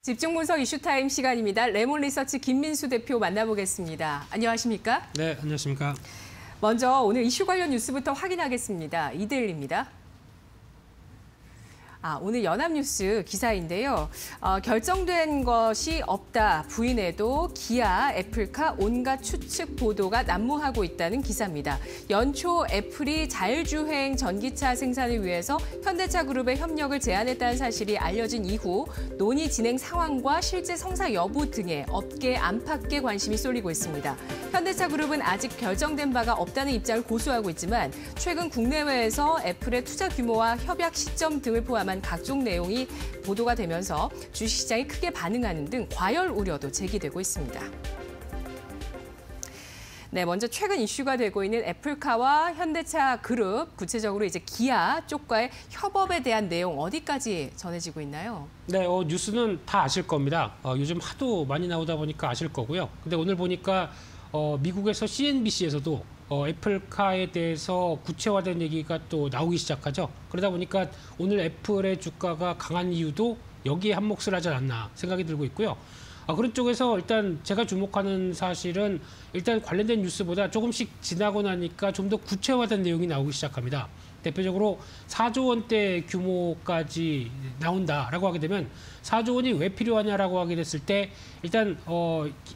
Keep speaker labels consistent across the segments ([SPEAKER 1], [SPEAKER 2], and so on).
[SPEAKER 1] 집중 분석 이슈타임 시간입니다. 레몬리서치 김민수 대표 만나보겠습니다. 안녕하십니까?
[SPEAKER 2] 네, 안녕하십니까?
[SPEAKER 1] 먼저 오늘 이슈 관련 뉴스부터 확인하겠습니다. 이데일리입니다. 오늘 연합뉴스 기사인데요. 결정된 것이 없다 부인해도 기아, 애플카 온갖 추측 보도가 난무하고 있다는 기사입니다. 연초 애플이 자율주행 전기차 생산을 위해서 현대차 그룹의 협력을 제안했다는 사실이 알려진 이후 논의 진행 상황과 실제 성사 여부 등에 업계 안팎의 관심이 쏠리고 있습니다. 현대차 그룹은 아직 결정된 바가 없다는 입장을 고수하고 있지만 최근 국내외에서 애플의 투자 규모와 협약 시점 등을 포함한 각종 내용이 보도가 되면서 주식시장이 크게 반응하는 등 과열 우려도 제기되고 있습니다. 네, 먼저 최근 이슈가 되고 있는 애플카와 현대차 그룹, 구체적으로 이제 기아 쪽과의 협업에 대한 내용 어디까지 전해지고 있나요?
[SPEAKER 2] 네, 뉴스는 다 아실 겁니다. 요즘 하도 많이 나오다 보니까 아실 거고요. 근데 오늘 보니까 미국에서 CNBC에서도 애플카에 대해서 구체화된 얘기가 또 나오기 시작하죠. 그러다 보니까 오늘 애플의 주가가 강한 이유도 여기에 한몫을 하지 않았나 생각이 들고 있고요. 그런 쪽에서 일단 제가 주목하는 사실은 일단 관련된 뉴스보다 조금씩 지나고 나니까 좀 더 구체화된 내용이 나오기 시작합니다. 대표적으로 4조 원대 규모까지 나온다라고 하게 되면 4조 원이 왜 필요하냐라고 하게 됐을 때 일단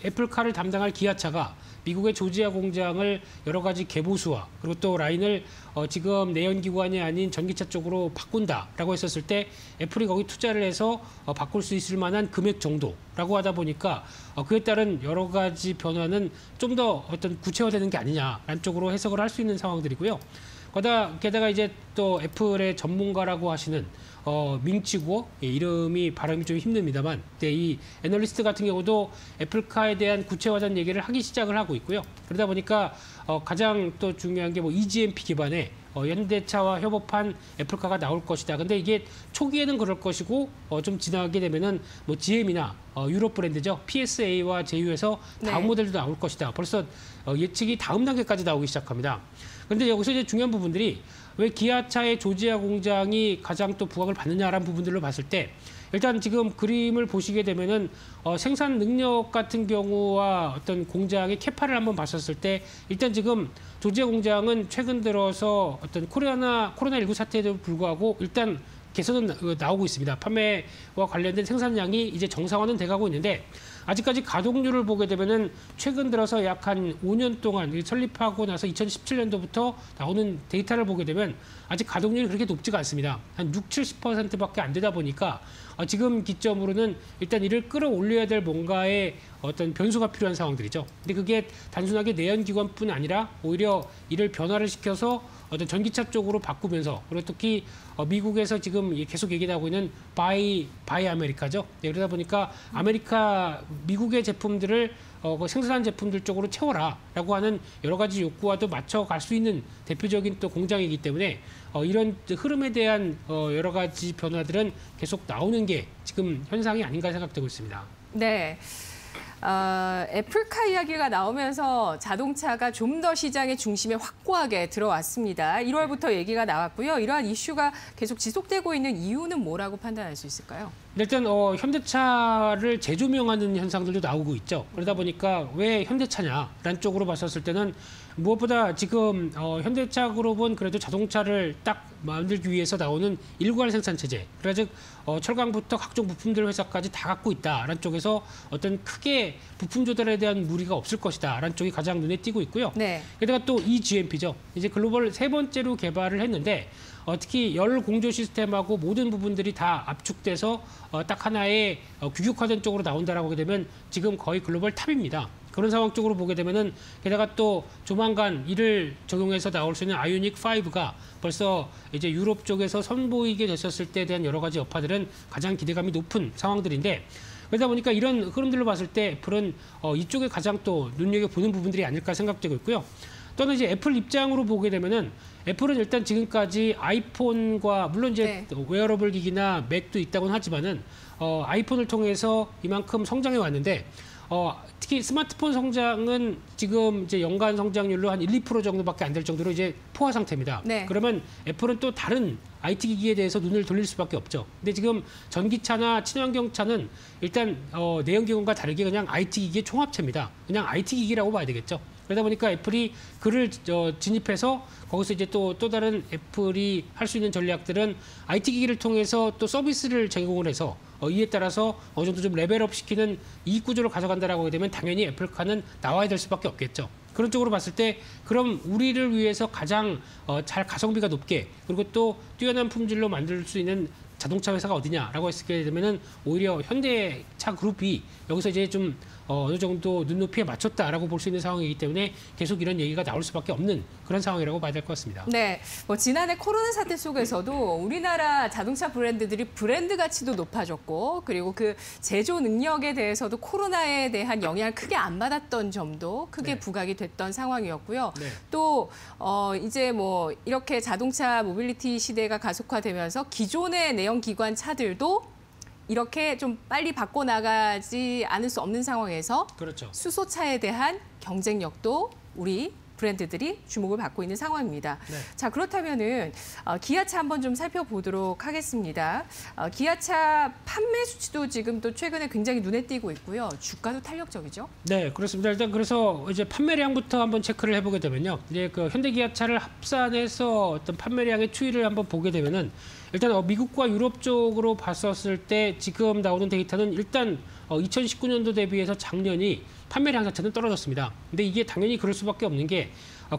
[SPEAKER 2] 애플카를 담당할 기아차가 미국의 조지아 공장을 여러 가지 개보수화 그리고 또 라인을 지금 내연기관이 아닌 전기차 쪽으로 바꾼다라고 했었을 때 애플이 거기 투자를 해서 바꿀 수 있을 만한 금액 정도라고 하다 보니까 그에 따른 여러 가지 변화는 좀 더 어떤 구체화되는 게 아니냐라는 쪽으로 해석을 할 수 있는 상황들이고요. 게다가 이제 또 애플의 전문가라고 하시는 밍치고 이름이 발음이 좀 힘듭니다만 이 애널리스트 같은 경우도 애플카에 대한 구체화된 얘기를 하기 시작을 하고 있고요. 그러다 보니까 가장 또 중요한 게 EGMP 기반의 현대차와 협업한 애플카가 나올 것이다. 근데 이게 초기에는 그럴 것이고 좀 지나게 되면은 GM이나 유럽 브랜드죠. PSA와 제휴해서 다음 모델도 나올 것이다. 벌써 예측이 다음 단계까지 나오기 시작합니다. 그런데 여기서 이제 중요한 부분들이 왜 기아차의 조지아 공장이 가장 또 부각을 받느냐라는 부분들로 봤을 때 일단 지금 그림을 보시게 되면은 생산 능력 같은 경우와 어떤 공장의 캐파를 한번 봤었을 때 일단 지금 조지아 공장은 최근 들어서 어떤 코로나19 사태에도 불구하고 일단 개선은 나오고 있습니다. 판매와 관련된 생산량이 이제 정상화는 돼가고 있는데 아직까지 가동률을 보게 되면은 최근 들어서 약 한 5년 동안 설립하고 나서 2017년도부터 나오는 데이터를 보게 되면 아직 가동률이 그렇게 높지가 않습니다. 한 6, 70%밖에 안 되다 보니까 지금 기점으로는 일단 이를 끌어올려야 될 뭔가의 어떤 변수가 필요한 상황들이죠. 근데 그게 단순하게 내연기관뿐 아니라 오히려 이를 변화를 시켜서 어떤 전기차 쪽으로 바꾸면서 그리고 특히 미국에서 지금 계속 얘기하고 있는 바이 아메리카죠. 그러다 보니까 미국의 제품들을 생산한 제품들 쪽으로 채워라라고 하는 여러 가지 욕구와도 맞춰갈 수 있는 대표적인 또 공장이기 때문에 이런 흐름에 대한 여러 가지 변화들은 계속 나오는 게 지금 현상이 아닌가 생각되고 있습니다.
[SPEAKER 1] 네. 애플카 이야기가 나오면서 자동차가 좀 더 시장의 중심에 확고하게 들어왔습니다. 1월부터 얘기가 나왔고요. 이러한 이슈가 계속 지속되고 있는 이유는 뭐라고 판단할 수 있을까요?
[SPEAKER 2] 일단 현대차를 재조명하는 현상들도 나오고 있죠. 그러다 보니까 왜 현대차냐라는 쪽으로 봤었을 때는 무엇보다 지금 현대차 그룹은 그래도 자동차를 딱 만들기 위해서 나오는 일괄 생산 체제. 그래서 철강부터 각종 부품들 회사까지 다 갖고 있다라는 쪽에서 어떤 크게 부품 조달에 대한 무리가 없을 것이다라는 쪽이 가장 눈에 띄고 있고요.
[SPEAKER 1] 네.
[SPEAKER 2] 게다가 또 EGMP죠. 이제 글로벌 세 번째로 개발을 했는데 특히 열 공조 시스템하고 모든 부분들이 다 압축돼서 딱 하나의 규격화된 쪽으로 나온다라고 하게 되면 지금 거의 글로벌 탑입니다. 그런 상황 쪽으로 보게 되면은 게다가 또 조만간 이를 적용해서 나올 수 있는 아이오닉 5가 벌써 이제 유럽 쪽에서 선보이게 됐었을 때에 대한 여러 가지 여파들은 가장 기대감이 높은 상황들인데 그러다 보니까 이런 흐름들로 봤을 때 애플은 이쪽에 가장 또 눈여겨보는 부분들이 아닐까 생각되고 있고요. 또는 이제 애플 입장으로 보게 되면은 애플은 일단 지금까지 아이폰과 물론 이제 웨어러블 기기나 맥도 있다고는 하지만은 아이폰을 통해서 이만큼 성장해 왔는데 특히 스마트폰 성장은 지금 이제 연간 성장률로 한 1~2% 정도밖에 안 될 정도로 이제 포화 상태입니다.
[SPEAKER 1] 네.
[SPEAKER 2] 그러면 애플은 또 다른 IT 기기에 대해서 눈을 돌릴 수밖에 없죠. 근데 지금 전기차나 친환경차는 일단 내연기관과 다르게 그냥 IT 기기의 총합체입니다. 그냥 IT 기기라고 봐야 되겠죠. 그러다 보니까 애플이 그를 진입해서 거기서 이제 또 다른 애플이 할 수 있는 전략들은 IT 기기를 통해서 또 서비스를 제공을 해서 이에 따라서 어느 정도 좀 레벨업 시키는 이익 구조를 가져간다라고 하게 되면 당연히 애플카는 나와야 될 수밖에 없겠죠. 그런 쪽으로 봤을 때 그럼 우리를 위해서 가장 잘 가성비가 높게 그리고 또 뛰어난 품질로 만들 수 있는 자동차 회사가 어디냐라고 했을 때는 오히려 현대차 그룹이 여기서 이제 좀 어느 정도 눈높이에 맞췄다라고 볼 수 있는 상황이기 때문에 계속 이런 얘기가 나올 수밖에 없는 그런 상황이라고 봐야 될 것 같습니다.
[SPEAKER 1] 네, 지난해 코로나 사태 속에서도 우리나라 자동차 브랜드들이 브랜드 가치도 높아졌고 그리고 그 제조 능력에 대해서도 코로나에 대한 영향을 크게 안 받았던 점도 크게 부각이 됐던 상황이었고요. 네. 또 이제 이렇게 자동차 모빌리티 시대가 가속화되면서 기존의 내연기관 차들도 이렇게 좀 빨리 바꿔나가지 않을 수 없는 상황에서 그렇죠. 수소차에 대한 경쟁력도 우리 브랜드들이 주목을 받고 있는 상황입니다. 네. 자, 그렇다면은 기아차 한번 좀 살펴보도록 하겠습니다. 기아차 판매 수치도 지금 또 최근에 굉장히 눈에 띄고 있고요. 주가도 탄력적이죠? 네,
[SPEAKER 2] 그렇습니다. 일단 그래서 이제 판매량부터 한번 체크를 해보게 되면요. 이제 그 현대기아차를 합산해서 어떤 판매량의 추이를 한번 보게 되면은 일단 미국과 유럽 쪽으로 봤었을 때 지금 나오는 데이터는 일단 2019년도 대비해서 작년이 판매량 자체는 떨어졌습니다. 근데 이게 당연히 그럴 수밖에 없는 게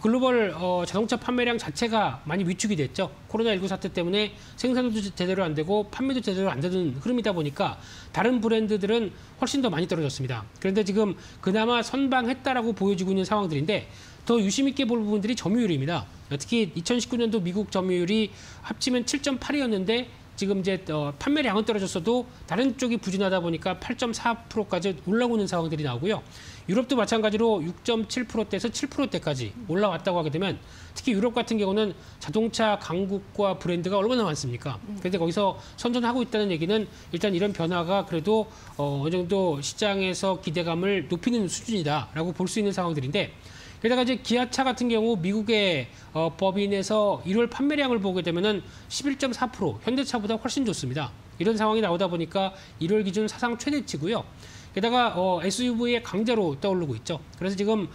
[SPEAKER 2] 글로벌 자동차 판매량 자체가 많이 위축이 됐죠. 코로나19 사태 때문에 생산도 제대로 안 되고 판매도 제대로 안 되는 흐름이다 보니까 다른 브랜드들은 훨씬 더 많이 떨어졌습니다. 그런데 지금 그나마 선방했다라고 보여지고 있는 상황들인데 더 유심 있게 볼 부분들이 점유율입니다. 특히 2019년도 미국 점유율이 합치면 7.8이었는데 지금 이제 판매량은 떨어졌어도 다른 쪽이 부진하다 보니까 8.4%까지 올라오는 상황들이 나오고요. 유럽도 마찬가지로 6.7%대에서 7%대까지 올라왔다고 하게 되면 특히 유럽 같은 경우는 자동차 강국과 브랜드가 얼마나 많습니까? 그런데 거기서 선전하고 있다는 얘기는 일단 이런 변화가 그래도 어느 정도 시장에서 기대감을 높이는 수준이다라고 볼 수 있는 상황들인데 게다가 이제 기아차 같은 경우 미국의 법인에서 1월 판매량을 보게 되면은 11.4% 현대차보다 훨씬 좋습니다. 이런 상황이 나오다 보니까 1월 기준 사상 최대치고요. 게다가 SUV의 강자로 떠오르고 있죠. 그래서 지금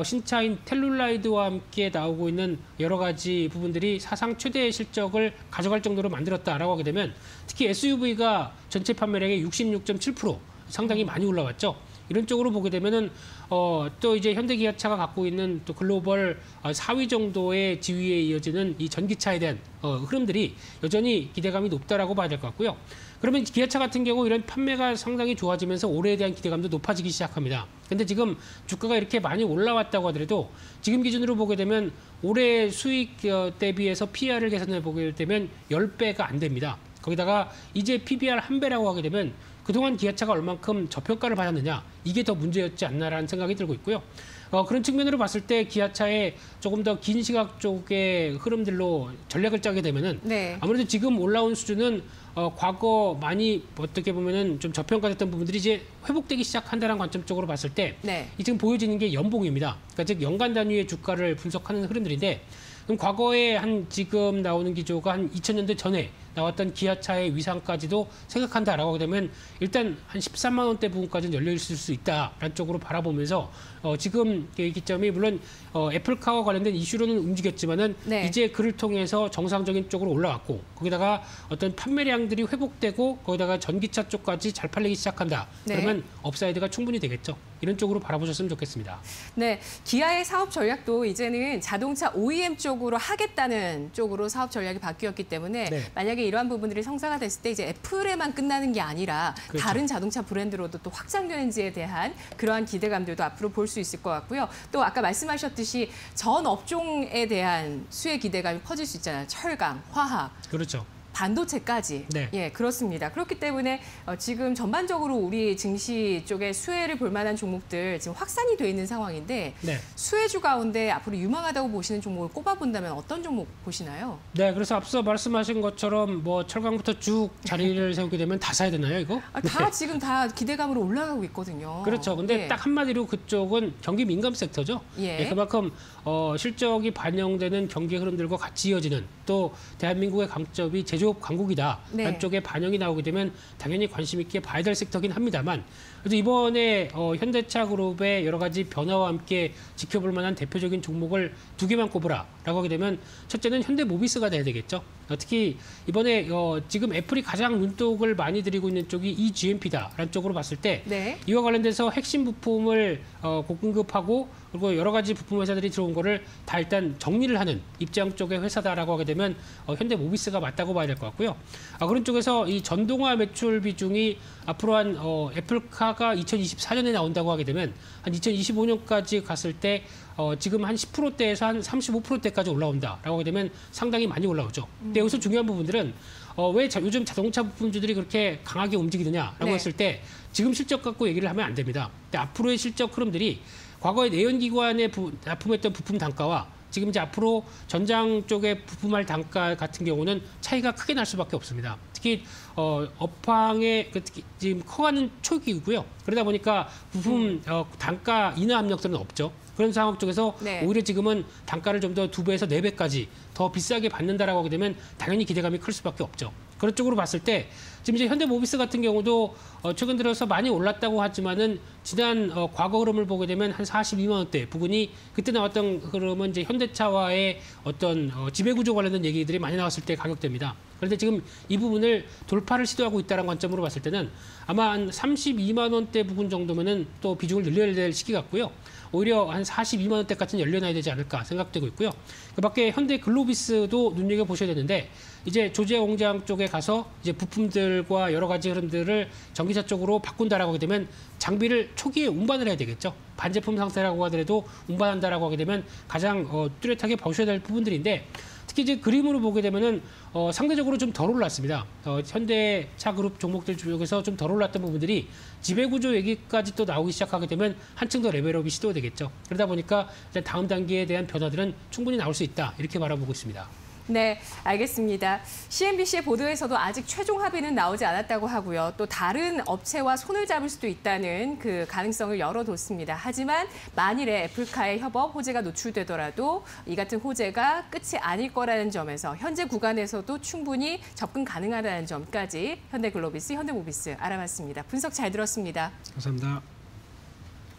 [SPEAKER 2] 신차인 텔룰라이드와 함께 나오고 있는 여러 가지 부분들이 사상 최대 실적을 가져갈 정도로 만들었다라고 하게 되면 특히 SUV가 전체 판매량의 66.7% 상당히 많이 올라왔죠. 이런 쪽으로 보게 되면은 또 이제 현대기아차가 갖고 있는 또 글로벌 4위 정도의 지위에 이어지는 이 전기차에 대한 흐름들이 여전히 기대감이 높다라고 봐야 될 것 같고요. 그러면 기아차 같은 경우 이런 판매가 상당히 좋아지면서 올해에 대한 기대감도 높아지기 시작합니다. 근데 지금 주가가 이렇게 많이 올라왔다고 하더라도 지금 기준으로 보게 되면 올해 수익 대비해서 PR을 계산해 보게 되면 10배가 안 됩니다. 거기다가 이제 PBR 1배라고 하게 되면 그동안 기아차가 얼만큼 저평가를 받았느냐 이게 더 문제였지 않나라는 생각이 들고 있고요. 그런 측면으로 봤을 때 기아차의 조금 더 긴 시각 쪽의 흐름들로 전략을 짜게 되면은 아무래도 지금 올라온 수준은 과거 많이 어떻게 보면은 좀 저평가됐던 부분들이 이제 회복되기 시작한다는 관점 쪽으로 봤을 때 이 지금 보여지는 게 연봉입니다. 그러니까 즉 연간 단위의 주가를 분석하는 흐름들인데 그럼 과거에 지금 나오는 기조가 한 2000년대 전에 나왔던 기아차의 위상까지도 생각한다라고 하게 되면 일단 한 13만 원대 부분까지는 열려 있을 수 있다라는 쪽으로 바라보면서 지금 이 기점이 물론 애플카와 관련된 이슈로는 움직였지만은 이제 그를 통해서 정상적인 쪽으로 올라왔고 거기다가 어떤 판매량들이 회복되고 거기다가 전기차 쪽까지 잘 팔리기 시작한다. 그러면 업사이드가 충분히 되겠죠. 이런 쪽으로 바라보셨으면 좋겠습니다.
[SPEAKER 1] 네, 기아의 사업 전략도 이제는 자동차 OEM 쪽으로 하겠다는 쪽으로 사업 전략이 바뀌었기 때문에 만약에 이러한 부분들이 성사가 됐을 때 이제 애플에만 끝나는 게 아니라 다른 자동차 브랜드로도 또 확장되는지에 대한 그러한 기대감들도 앞으로 볼 수 있을 것 같고요. 또 아까 말씀하셨듯이 전 업종에 대한 수혜 기대감이 퍼질 수 있잖아요. 철강, 화학.
[SPEAKER 2] 그렇죠.
[SPEAKER 1] 반도체까지.
[SPEAKER 2] 네.
[SPEAKER 1] 예, 그렇습니다. 그렇기 때문에 지금 전반적으로 우리 증시 쪽에 수혜를 볼 만한 종목들 지금 확산이 돼 있는 상황인데
[SPEAKER 2] 네.
[SPEAKER 1] 수혜주 가운데 앞으로 유망하다고 보시는 종목을 꼽아본다면 어떤 종목 보시나요?
[SPEAKER 2] 네, 그래서 앞서 말씀하신 것처럼 뭐 철강부터 쭉 자리를 세우게 되면 다 사야 되나요, 이거?
[SPEAKER 1] 다
[SPEAKER 2] 네.
[SPEAKER 1] 지금 다 기대감으로 올라가고 있거든요.
[SPEAKER 2] 그렇죠. 근데
[SPEAKER 1] 예.
[SPEAKER 2] 딱 한마디로 그쪽은 경기 민감 섹터죠.
[SPEAKER 1] 예.
[SPEAKER 2] 그만큼 실적이 반영되는 경기 흐름들과 같이 이어지는 또 대한민국의 강점이 제조업 강국이다.
[SPEAKER 1] 네.
[SPEAKER 2] 한쪽에 반영이 나오게 되면 당연히 관심 있게 봐야 될 섹터긴 합니다만 그래도 이번에 현대차 그룹의 여러 가지 변화와 함께 지켜볼 만한 대표적인 종목을 두 개만 꼽으라라고 하게 되면 첫째는 현대모비스가 돼야 되겠죠. 특히 이번에 지금 애플이 가장 눈독을 많이 들이고 있는 쪽이 eGMP다라는 쪽으로 봤을 때
[SPEAKER 1] 네.
[SPEAKER 2] 이와 관련돼서 핵심 부품을 고공급하고 그리고 여러 가지 부품 회사들이 들어온 거를 다 일단 정리를 하는 입장 쪽의 회사다라고 하게 되면 현대모비스가 맞다고 봐야 될 것 같고요. 그런 쪽에서 이 전동화 매출 비중이 앞으로 한 애플카가 2024년에 나온다고 하게 되면 한 2025년까지 갔을 때 지금 한 10%대에서 한 35%대까지 올라온다라고 하게 되면 상당히 많이 올라오죠. 근데 여기서 중요한 부분들은 왜 요즘 자동차 부품주들이 그렇게 강하게 움직이느냐라고
[SPEAKER 1] 네.
[SPEAKER 2] 했을 때 지금 실적 갖고 얘기를 하면 안 됩니다. 근데 앞으로의 실적 흐름들이 과거에 내연기관에 납품했던 부품 단가와 지금 이제 앞으로 전장 쪽에 부품할 단가 같은 경우는 차이가 크게 날 수밖에 없습니다. 특히 업황의 특히 지금 커가는 초기이고요. 그러다 보니까 부품 단가 인하 압력들은 없죠. 그런 상황 쪽에서
[SPEAKER 1] 네.
[SPEAKER 2] 오히려 지금은 단가를 좀 더 2배에서 4배까지 더 비싸게 받는다라고 하게 되면 당연히 기대감이 클 수밖에 없죠. 그런 쪽으로 봤을 때 지금 이제 현대모비스 같은 경우도 최근 들어서 많이 올랐다고 하지만은 지난 과거 흐름을 보게 되면 한 42만 원대 부근이 그때 나왔던 흐름은 이제 현대차와의 어떤 지배구조 관련된 얘기들이 많이 나왔을 때 가격대입니다. 그런데 지금 이 부분을 돌파를 시도하고 있다는 관점으로 봤을 때는 아마 한 32만 원대 부근 정도면은 또 비중을 늘려야 될 시기 같고요. 오히려 한 42만 원대까지는 열려놔야 되지 않을까 생각되고 있고요. 그밖에 현대 글로비스도 눈여겨 보셔야 되는데 이제 조제 공장 쪽에 가서 이제 부품들과 여러 가지 흐름들을 전기차 쪽으로 바꾼다라고 하게 되면 장비를 초기에 운반을 해야 되겠죠. 반제품 상태라고 하더라도 운반한다라고 하게 되면 가장 뚜렷하게 보셔야 될 부분들인데 특히 이제 그림으로 보게 되면은 상대적으로 좀 덜 올랐습니다. 현대차 그룹 종목들 중에서 좀 덜 올랐던 부분들이 지배구조 얘기까지 또 나오기 시작하게 되면 한층 더 레벨업이 시도되겠죠. 그러다 보니까 일단 다음 단계에 대한 변화들은 충분히 나올 수 있다 이렇게 바라보고 있습니다.
[SPEAKER 1] 네, 알겠습니다. CNBC의 보도에서도 아직 최종 합의는 나오지 않았다고 하고요. 또 다른 업체와 손을 잡을 수도 있다는 그 가능성을 열어뒀습니다. 하지만 만일에 애플카의 협업 호재가 노출되더라도 이 같은 호재가 끝이 아닐 거라는 점에서 현재 구간에서도 충분히 접근 가능하다는 점까지 현대글로비스, 현대모비스 알아봤습니다. 분석 잘 들었습니다.
[SPEAKER 2] 감사합니다.